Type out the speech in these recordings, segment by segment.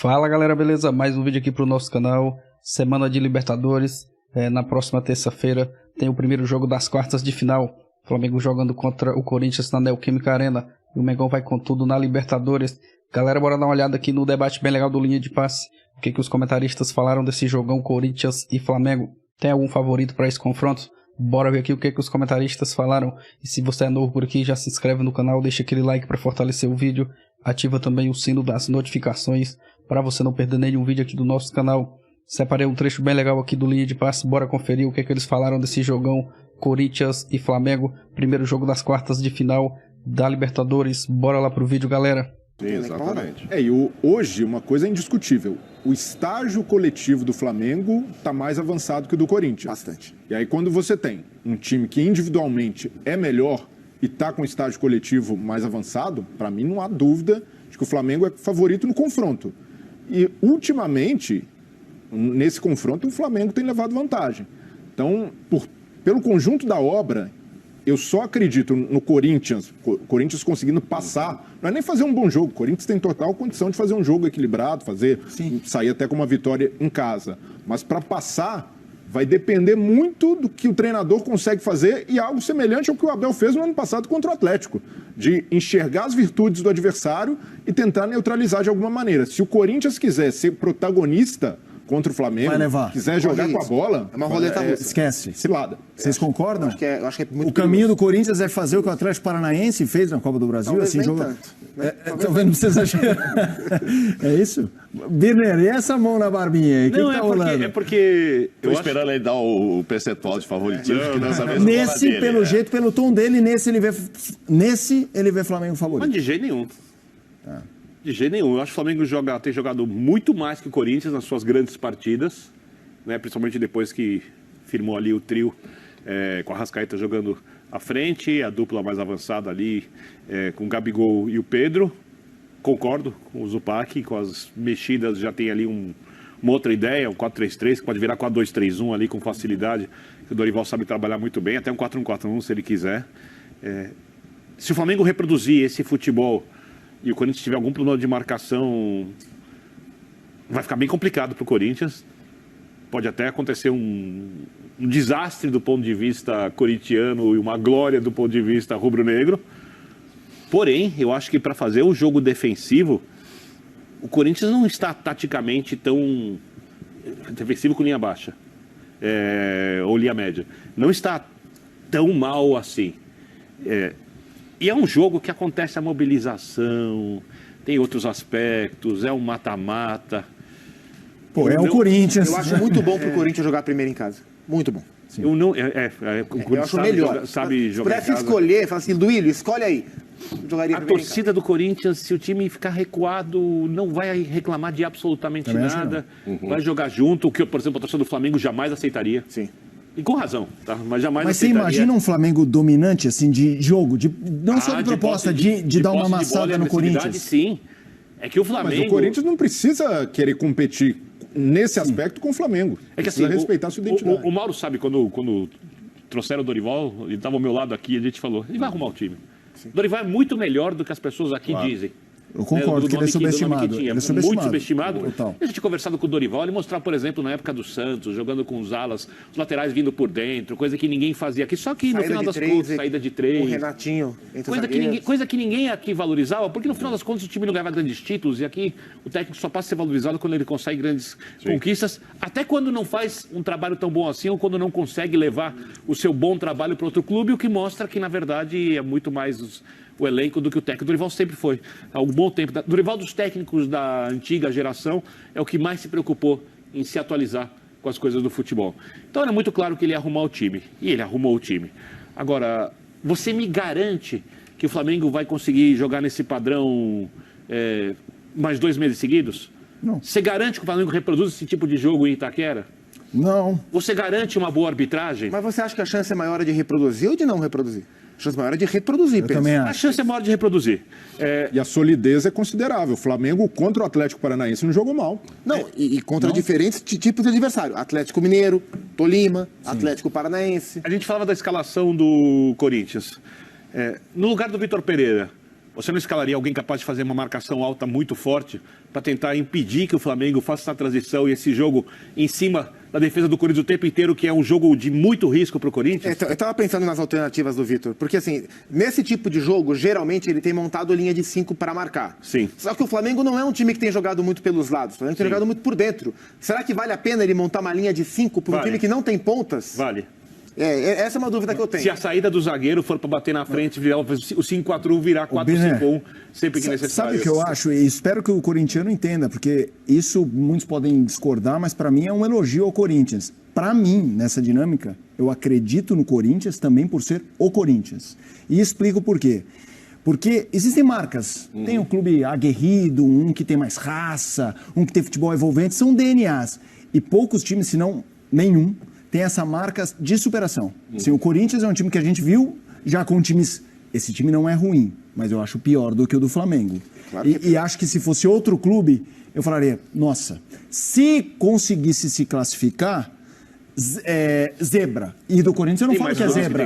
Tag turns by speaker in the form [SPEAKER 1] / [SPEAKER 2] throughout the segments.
[SPEAKER 1] Fala galera, beleza? Mais um vídeo aqui pro nosso canal. Semana de Libertadores. Na próxima terça-feira tem o primeiro jogo das quartas de final. Flamengo jogando contra o Corinthians na Neoquímica Arena. E o Mengão vai com tudo na Libertadores. Galera, bora dar uma olhada aqui no debate bem legal do Linha de Passe. O que os comentaristas falaram desse jogão Corinthians e Flamengo? Tem algum favorito para esse confronto? Bora ver aqui o que os comentaristas falaram. E se você é novo por aqui, já se inscreve no canal, deixa aquele like para fortalecer o vídeo. Ativa também o sino das notificações para você não perder nenhum vídeo aqui do nosso canal. Separei um trecho bem legal aqui do Linha de Passe. Bora conferir o que eles falaram desse jogão Corinthians e Flamengo. Primeiro jogo das quartas de final da Libertadores. Bora lá pro vídeo, galera.
[SPEAKER 2] Exatamente. E hoje uma coisa é indiscutível. O estágio coletivo do Flamengo está mais avançado que o do Corinthians.
[SPEAKER 3] Bastante.
[SPEAKER 2] E aí quando você tem um time que individualmente é melhor e está com o estágio coletivo mais avançado, para mim não há dúvida de que o Flamengo é favorito no confronto. E ultimamente, nesse confronto, o Flamengo tem levado vantagem. Então, pelo conjunto da obra, eu só acredito no Corinthians conseguindo passar, não é nem fazer um bom jogo, o Corinthians tem total condição de fazer um jogo equilibrado, sair até com uma vitória em casa. Mas para passar, vai depender muito do que o treinador consegue fazer e algo semelhante ao que o Abel fez no ano passado contra o Atlético, de enxergar as virtudes do adversário e tentar neutralizar de alguma maneira. Se o Corinthians quiser ser protagonista contra o Flamengo, quiser jogar com a bola,
[SPEAKER 3] é uma roleta russa.
[SPEAKER 4] Esquece.
[SPEAKER 2] Cilada.
[SPEAKER 4] Vocês concordam?
[SPEAKER 3] Acho que é muito
[SPEAKER 4] o caminho do Corinthians é fazer o que o Atlético Paranaense fez na Copa do Brasil.
[SPEAKER 3] Talvez
[SPEAKER 4] assim,
[SPEAKER 3] nem
[SPEAKER 4] jogo...
[SPEAKER 3] tanto, né?
[SPEAKER 4] Talvez não precisa exagerar. É isso? Birner, e essa mão na barbinha aí? O que tá rolando?
[SPEAKER 5] É porque
[SPEAKER 6] eu esperando ele dar o percentual de favoritismo. Que dessa vez
[SPEAKER 4] nesse, pelo jeito, pelo tom dele, nesse ele vê Flamengo favorito.
[SPEAKER 5] Mas de jeito nenhum.
[SPEAKER 4] Tá.
[SPEAKER 5] De jeito nenhum. Eu acho que o Flamengo tem jogado muito mais que o Corinthians nas suas grandes partidas, né? Principalmente depois que firmou ali o trio com a Arrascaeta jogando à frente, a dupla mais avançada ali com o Gabigol e o Pedro. Concordo com o Zupac, com as mexidas já tem ali uma outra ideia, um 4-3-3, que pode virar 4-2-3-1 ali com facilidade, que o Dorival sabe trabalhar muito bem, até um 4-1-4-1 se ele quiser. Se o Flamengo reproduzir esse futebol e o Corinthians tiver algum plano de marcação, vai ficar bem complicado para o Corinthians. Pode até acontecer um desastre do ponto de vista corintiano e uma glória do ponto de vista rubro-negro. Porém, eu acho que para fazer o jogo defensivo, o Corinthians não está taticamente tão defensivo com linha baixa ou linha média. Não está tão mal assim. E é um jogo que acontece a mobilização, tem outros aspectos, é um mata-mata.
[SPEAKER 4] Pô, é o Corinthians.
[SPEAKER 3] Eu acho muito bom pro Corinthians jogar primeiro em casa. Muito bom.
[SPEAKER 4] Sim.
[SPEAKER 5] O Corinthians
[SPEAKER 3] acho melhor.
[SPEAKER 5] Sabe jogar em
[SPEAKER 3] casa. Escolher, fala assim, Duílio, escolhe aí.
[SPEAKER 5] A torcida do Corinthians, se o time ficar recuado, não vai reclamar de absolutamente nada. Vai jogar junto, o que, por exemplo, a torcida do Flamengo jamais aceitaria.
[SPEAKER 3] Sim.
[SPEAKER 5] E com razão, tá? Mas jamais
[SPEAKER 4] Mas você
[SPEAKER 5] aceitaria.
[SPEAKER 4] imagina um Flamengo dominante, assim, de jogo, não só de proposta, de dar uma amassada no Corinthians?
[SPEAKER 5] Sim. É que o Flamengo...
[SPEAKER 2] Mas o Corinthians não precisa querer competir nesse aspecto com o Flamengo.
[SPEAKER 5] É que assim,
[SPEAKER 2] precisa respeitar a sua identidade.
[SPEAKER 5] O Mauro sabe, quando trouxeram o Dorival, ele estava ao meu lado aqui, a gente falou, ele vai arrumar o time. O Dorival é muito melhor do que as pessoas aqui dizem.
[SPEAKER 4] Eu concordo que ele é subestimado.
[SPEAKER 5] Muito subestimado.
[SPEAKER 4] Total.
[SPEAKER 5] A gente conversado com o Dorival, ele mostrava, por exemplo, na época do Santos, jogando com os alas, os laterais vindo por dentro, coisa que ninguém fazia aqui. Só que no final das contas, saída de três.
[SPEAKER 3] O Renatinho,
[SPEAKER 5] coisa que ninguém aqui valorizava, porque no final das contas o time não ganhava grandes títulos e aqui o técnico só passa a ser valorizado quando ele consegue grandes conquistas, até quando não faz um trabalho tão bom assim ou quando não consegue levar o seu bom trabalho para outro clube, o que mostra que, na verdade, é muito mais o elenco do que o técnico. O Dorival sempre foi, há algum bom tempo. O Dorival dos técnicos da antiga geração é o que mais se preocupou em se atualizar com as coisas do futebol. Então era muito claro que ele ia arrumar o time. E ele arrumou o time. Agora, você me garante que o Flamengo vai conseguir jogar nesse padrão mais 2 meses seguidos?
[SPEAKER 4] Não.
[SPEAKER 5] Você garante que o Flamengo reproduz esse tipo de jogo em Itaquera?
[SPEAKER 4] Não.
[SPEAKER 5] Você garante uma boa arbitragem?
[SPEAKER 3] Mas você acha que a chance é maior de reproduzir ou de não reproduzir? A chance maior é de reproduzir,
[SPEAKER 4] Eu também acho.
[SPEAKER 5] A chance é maior de reproduzir.
[SPEAKER 2] E a solidez é considerável. O Flamengo contra o Atlético Paranaense não jogou mal.
[SPEAKER 3] Não, e contra diferentes tipos de adversário. Atlético Mineiro, Tolima, Atlético Paranaense.
[SPEAKER 5] A gente falava da escalação do Corinthians. No lugar do Vitor Pereira, Você não escalaria alguém capaz de fazer uma marcação alta muito forte para tentar impedir que o Flamengo faça essa transição e esse jogo em cima da defesa do Corinthians o tempo inteiro, que é um jogo de muito risco para o Corinthians?
[SPEAKER 3] Eu estava pensando nas alternativas do Vitor, porque assim, nesse tipo de jogo, geralmente ele tem montado linha de 5 para marcar.
[SPEAKER 5] Sim.
[SPEAKER 3] Só que o Flamengo não é um time que tem jogado muito pelos lados, o Flamengo tem jogado muito por dentro. Será que vale a pena ele montar uma linha de 5 para um time que não tem pontas?
[SPEAKER 5] Vale.
[SPEAKER 3] Essa é uma dúvida que eu tenho.
[SPEAKER 5] Se a saída do zagueiro for para bater na frente, virar o 5-4-1 virar 4-5-1, sempre que necessário.
[SPEAKER 4] Sabe o que eu acho? E espero que o corintiano entenda, porque isso muitos podem discordar, mas para mim é um elogio ao Corinthians. Para mim, nessa dinâmica, eu acredito no Corinthians também por ser o Corinthians. E explico por quê. Porque existem marcas. Tem um clube aguerrido, um que tem mais raça, um que tem futebol envolvente, são DNAs. E poucos times, se não nenhum, tem essa marca de superação. Assim, o Corinthians é um time que a gente viu já com times... Esse time não é ruim, mas eu acho pior do que o do Flamengo. Claro e acho que se fosse outro clube, eu falaria, nossa, se conseguisse se classificar, zebra. E do Corinthians eu não falo que é zebra.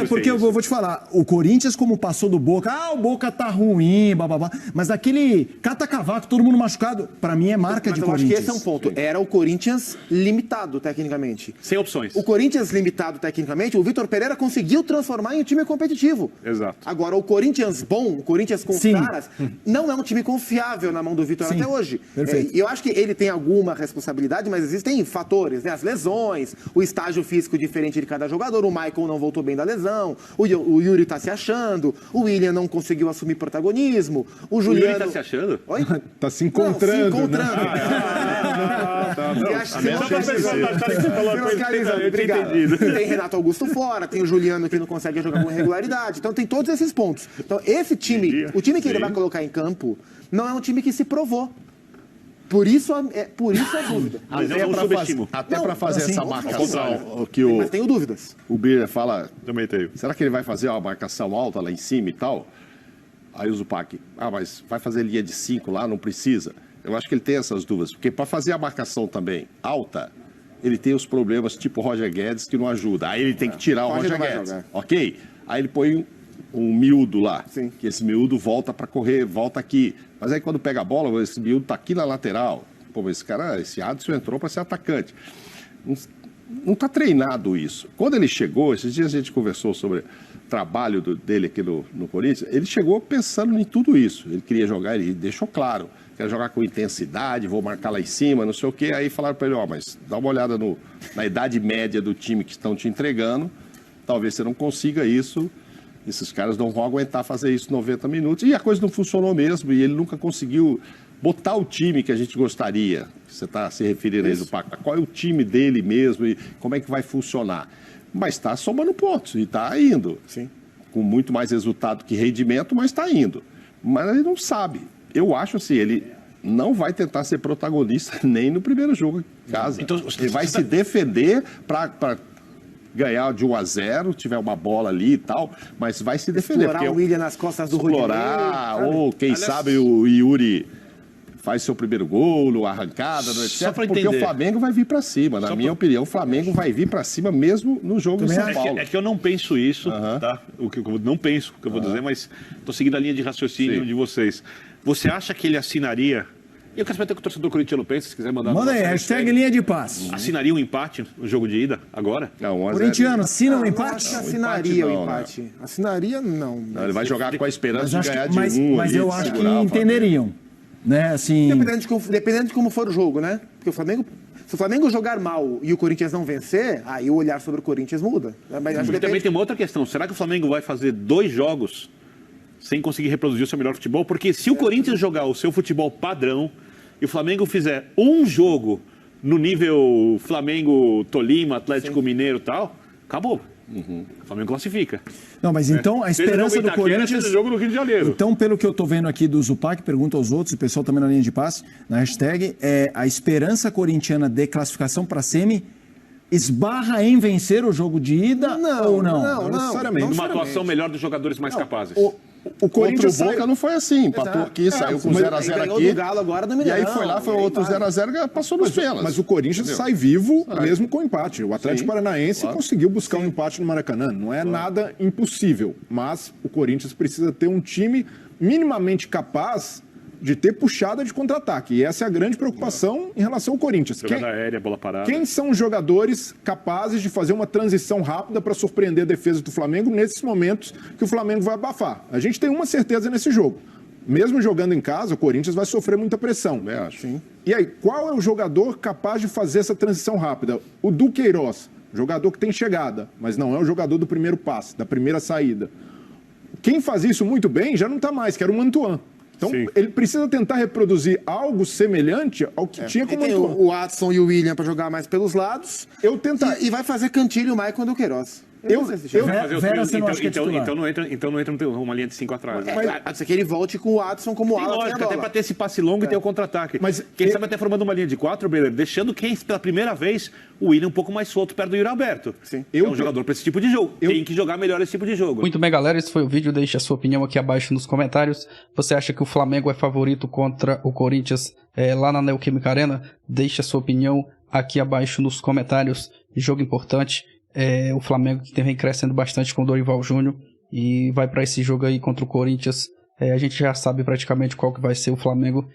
[SPEAKER 4] Porque eu vou te falar, o Corinthians como passou do Boca, o Boca tá ruim, bababá, mas aquele cata-cavaco, todo mundo machucado, pra mim é marca de Corinthians.
[SPEAKER 3] Eu acho que esse é um ponto. Era o Corinthians limitado tecnicamente.
[SPEAKER 5] Sem opções.
[SPEAKER 3] O Corinthians limitado tecnicamente, o Vitor Pereira conseguiu transformar em um time competitivo.
[SPEAKER 5] Exato.
[SPEAKER 3] Agora, o Corinthians bom, o Corinthians com caras, não é um time confiável na mão do Vitor até hoje.
[SPEAKER 4] Perfeito.
[SPEAKER 3] Eu acho que ele tem alguma responsabilidade, mas existem fatores, né? As lesões, o estágio físico diferente de cada jogador, o Michael não voltou bem da lesão, o Yuri tá se achando, o William não conseguiu assumir protagonismo, o Juliano...
[SPEAKER 5] O Yuri tá se achando?
[SPEAKER 3] Oi?
[SPEAKER 2] Tá se encontrando.
[SPEAKER 3] Não, se encontrando. Obrigado. Tem Renato Augusto fora, tem o Juliano que não consegue jogar com regularidade, então tem todos esses pontos. Então esse time, o time que ele vai colocar em campo, não é um time que se provou. Por isso a dúvida.
[SPEAKER 6] Até para fazer essa marcação que
[SPEAKER 3] Mas tenho dúvidas.
[SPEAKER 6] o Birner fala,
[SPEAKER 5] Também tenho.
[SPEAKER 6] será que ele vai fazer uma marcação alta lá em cima e tal? Aí o Zupac, mas vai fazer linha de 5 lá, não precisa. Eu acho que ele tem essas dúvidas, porque para fazer a marcação também alta, ele tem os problemas tipo o Roger Guedes que não ajuda. Aí ele tem que tirar o Roger Guedes, ok? Aí ele põe um miúdo lá, que esse miúdo volta para correr, volta aqui. Mas aí quando pega a bola, esse miúdo tá aqui na lateral. Pô, mas esse Adson entrou para ser atacante. Não tá treinado isso. Quando ele chegou, esses dias a gente conversou sobre o trabalho dele aqui no Corinthians, ele chegou pensando em tudo isso. Ele queria jogar, ele deixou claro, quer jogar com intensidade, vou marcar lá em cima, não sei o quê. Aí falaram para ele, mas dá uma olhada na idade média do time que estão te entregando, talvez você não consiga isso. Esses caras não vão aguentar fazer isso 90 minutos. E a coisa não funcionou mesmo. E ele nunca conseguiu botar o time que a gente gostaria. Você está se referindo aí do Paco. Qual é o time dele mesmo e como é que vai funcionar? Mas está somando pontos e está indo.
[SPEAKER 3] Sim.
[SPEAKER 6] Com muito mais resultado que rendimento, mas está indo. Mas ele não sabe. Eu acho assim, ele não vai tentar ser protagonista nem no primeiro jogo em casa. Então, ele vai se defender para ganhar de 1-0, tiver uma bola ali e tal, mas vai se defender.
[SPEAKER 3] Explorar o William nas costas do Rodinei.
[SPEAKER 6] Ou quem sabe o Yuri faz seu primeiro gol, arrancada, etc. Porque o Flamengo vai vir para cima. Na minha opinião, o Flamengo vai vir para cima mesmo no jogo em São Paulo.
[SPEAKER 5] É que eu não penso isso, tá? O que eu não penso, o que eu vou dizer, mas estou seguindo a linha de raciocínio de vocês. Você acha que ele assinaria... E eu quero saber o que o torcedor corintiano pensa, se quiser mandar...
[SPEAKER 4] Manda aí, hashtag linha de passe.
[SPEAKER 5] Assinaria um empate no jogo de ida, agora?
[SPEAKER 6] Não,
[SPEAKER 4] Corintiano, assina um empate?
[SPEAKER 3] Assinaria o empate. Assinaria, não.
[SPEAKER 6] Ele vai jogar com a esperança de ganhar de
[SPEAKER 4] mas eu acho que entenderiam. Né, assim...
[SPEAKER 3] Dependendo de como for o jogo, né? Porque se o Flamengo jogar mal e o Corinthians não vencer, aí o olhar sobre o Corinthians muda. Mas
[SPEAKER 5] acho que também tem uma outra questão. Será que o Flamengo vai fazer 2 jogos sem conseguir reproduzir o seu melhor futebol? Porque se o Corinthians jogar o seu futebol padrão e o Flamengo fizer um jogo no nível Flamengo-Tolima, Atlético Mineiro e tal, acabou. O Flamengo classifica.
[SPEAKER 4] Não, mas então a esperança do Corinthians...
[SPEAKER 5] jogo no Rio de Janeiro.
[SPEAKER 4] Então, pelo que eu estou vendo aqui do Zupac, pergunta aos outros, o pessoal também na linha de passe, na hashtag, a esperança corintiana de classificação para semi esbarra em vencer o jogo de ida ou não?
[SPEAKER 3] Não necessariamente.
[SPEAKER 5] Uma atuação melhor dos jogadores mais capazes.
[SPEAKER 2] O Corinthians
[SPEAKER 6] Contra o Boca não foi assim. Empatou aqui, saiu com 0x0
[SPEAKER 3] ganhou
[SPEAKER 6] aqui.
[SPEAKER 3] do Galo agora no
[SPEAKER 6] E
[SPEAKER 3] Mineirão.
[SPEAKER 6] aí foi lá, foi outro 0x0 passou nos pênaltis.
[SPEAKER 2] Mas o Corinthians sai vivo
[SPEAKER 6] Sai.
[SPEAKER 2] mesmo com empate. O Atlético Paranaense conseguiu buscar um empate no Maracanã. Não é nada impossível. Mas o Corinthians precisa ter um time minimamente capaz de ter puxada de contra-ataque. E essa é a grande preocupação em relação ao Corinthians.
[SPEAKER 5] Jogada aérea, bola parada.
[SPEAKER 2] Quem são os jogadores capazes de fazer uma transição rápida para surpreender a defesa do Flamengo nesses momentos que o Flamengo vai abafar? A gente tem uma certeza nesse jogo. Mesmo jogando em casa, o Corinthians vai sofrer muita pressão.
[SPEAKER 6] Eu acho. Sim.
[SPEAKER 2] E aí, qual é o jogador capaz de fazer essa transição rápida? O Duqueiroz, jogador que tem chegada, mas não é o jogador do primeiro passe, da primeira saída. Quem faz isso muito bem já não está mais, que era o Mantuan. Então,
[SPEAKER 5] Sim.
[SPEAKER 2] ele precisa tentar reproduzir algo semelhante ao que tinha com o
[SPEAKER 3] Tem
[SPEAKER 2] Mantuan.
[SPEAKER 3] o Watson e o William para jogar mais pelos lados. E vai fazer Cantilho e Maicon Duqueiroz.
[SPEAKER 2] Eu-
[SPEAKER 5] Vai fazer o trio,
[SPEAKER 4] Vera, você não acha que é titular?
[SPEAKER 5] então não entra uma linha de 5 atrás.
[SPEAKER 3] A não ser que ele volte com o Watson como
[SPEAKER 5] Sim,
[SPEAKER 3] ala.
[SPEAKER 5] lógico, até para ter esse passe longo e ter o contra-ataque.
[SPEAKER 2] Mas
[SPEAKER 5] Quem sabe até formando uma linha de 4, Beira, deixando pela primeira vez o William um pouco mais solto perto do Yuri Alberto.
[SPEAKER 3] Sim.
[SPEAKER 5] É um jogador para esse tipo de jogo. Tem que jogar melhor esse tipo de jogo.
[SPEAKER 1] Muito bem, galera, esse foi o vídeo. Deixe a sua opinião aqui abaixo nos comentários. Você acha que o Flamengo é favorito contra o Corinthians lá na Neoquímica Arena? Deixe a sua opinião aqui abaixo nos comentários. Jogo importante. O Flamengo que vem crescendo bastante com o Dorival Júnior e vai para esse jogo aí contra o Corinthians. A gente já sabe praticamente qual que vai ser o Flamengo